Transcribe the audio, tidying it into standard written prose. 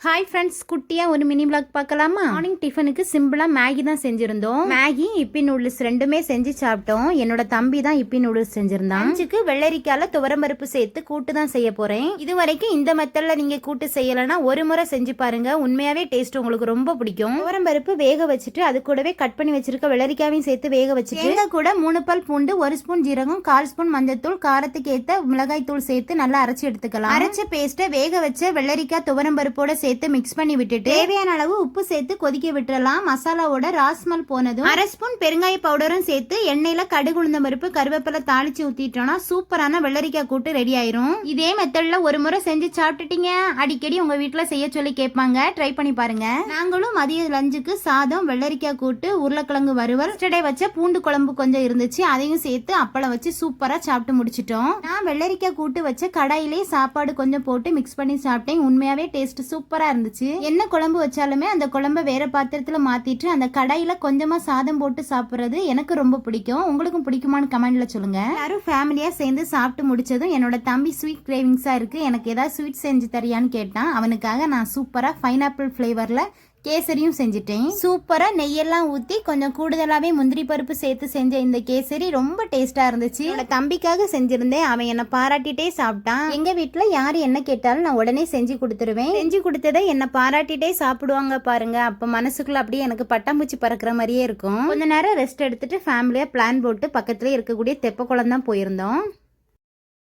Hi friends, குட்டியாக ஒரு mini vlog பார்க்கலாமா? மார்னிங் டிஃபனுக்கு சிம்பிளாக மேகி தான் செஞ்சுருந்தோம். மேகி இப்பி நூடுல்ஸ் ரெண்டுமே செஞ்சு சாப்பிட்டோம். என்னோட தம்பி தான் இப்பி நூடுல்ஸ் செஞ்சிருந்தான். லஞ்சுக்கு வெள்ளரிக்கால துவரம்பருப்பு சேர்த்து கூட்டு தான் செய்ய போகிறேன். இது வரைக்கும் இந்த மெத்தடில் நீங்கள் கூட்டு செய்யலைன்னா ஒரு முறை செஞ்சு பாருங்க, உண்மையாகவே டேஸ்ட் உங்களுக்கு ரொம்ப பிடிக்கும். துவரம்பருப்பு வேக வச்சுட்டு அது கூடவே கட் பண்ணி வச்சிருக்க வெள்ளரிக்காவையும் சேர்த்து வேக வச்சுட்டு தேங்காய் கூட 3 பல் பூண்டு, 1 ஸ்பூன் ஜீரகம், 1/4 ஸ்பூன் மஞ்சத்தூள், காரத்துக்கு ஏற்ற மிளகாய் தூள் சேர்த்து நல்லா அரைச்சி எடுத்துக்கலாம். அரைச்ச பேஸ்ட்டை வேக வச்ச வெள்ளரிக்காய் துவரம்பருப்போட சேர்த்து மிக்ஸ் பண்ணி விட்டுட்டு தேவையான அளவு உப்பு சேர்த்து கொதிக்க விட்டுறலாம். மசாலாவோட ராஸ்மல் போனதும் 1/2 ஸ்பூன் பெருங்காய பவுடரும் சேர்த்து எண்ணெயில கடுகு, உளுந்தம் பருப்பு, கருவேப்பிலை தாளிச்சு ஊத்திட்டோம்னா சூப்பரான வெள்ளரிக்காய் கூட்டு ரெடி ஆயிரும். இதே மெத்தட்ல ஒரு முறை செஞ்சு சாப்பிட்டுட்டீங்க, அடிக்கடி உங்க வீட்டுல செய்ய சொல்லி கேட்பாங்க. ட்ரை பண்ணி பாருங்க. நாங்களும் மதிய லஞ்சுக்கு சாதம், வெள்ளரிக்காய் கூட்டு, உருளைக்கிழங்கு வறுவல், ஸ்டே வச்ச பூண்டு குழம்பு கொஞ்சம் இருந்துச்சு, அதையும் சேர்த்து அப்பளம் வச்சு சூப்பரா சாப்பிட்டு முடிச்சிட்டோம். நான் வெள்ளரிக்காய் கூட்டு வச்ச கடாயிலே சாப்பாடு கொஞ்சம் போட்டு மிக்ஸ் பண்ணி சாப்பிட்டேன். உண்மையாவே டேஸ்ட் சூப்பரா இருந்துச்சு. என்ன குழம்பு வச்சாலுமே அந்த குழம்பை வேற பாத்திரத்துல மாத்திட்டு அந்த கடாயில கொஞ்சமா சாதம் போட்டு சாப்பிடுறது எனக்கு ரொம்ப பிடிக்கும். உங்களுக்கும் பிடிக்குமான்னு கமெண்ட்ல சொல்லுங்க. எல்லாரும் ஃபேமிலியா சேர்ந்து சாப்பிட்டு முடிச்சதும் என்னோட தம்பி ஸ்வீட் கிரேவிங்ஸா இருக்கு, எனக்கு ஏதாவது ஸ்வீட் செஞ்சு தரியான்னு கேட்டான். அவனுக்காக நான் சூப்பரா பைனாப்பிள் ஃபிளேவர்ல கேசரியும் செஞ்சுட்டேன். சூப்பரா நெய்யெல்லாம் ஊத்தி கொஞ்சம் கூடுதலாவே முந்திரி பருப்பு சேர்த்து செஞ்ச இந்த கேசரி ரொம்ப டேஸ்டா இருந்துச்சு. என்னோட தம்பிக்காக செஞ்சிருந்தேன், அவன் என்ன பாராட்டிட்டே சாப்பிட்டான். எங்க வீட்டுல யாரு என்ன கேட்டாலும் நான் உடனே செஞ்சு கொடுத்துருவேன். செஞ்சு கொடுத்ததை என்ன பாராட்டிட்டே சாப்பிடுவாங்க பாருங்க. அப்ப மனசுக்குள்ள அப்படியே எனக்கு பட்டாம்பூச்சி பறக்கிற மாதிரியே இருக்கும். கொஞ்ச நேரம் ரெஸ்ட் எடுத்துட்டு ஃபேமிலியா பிளான் போட்டு பக்கத்துல இருக்கக்கூடிய தெப்பக்குளம் தான் போயிருந்தோம்.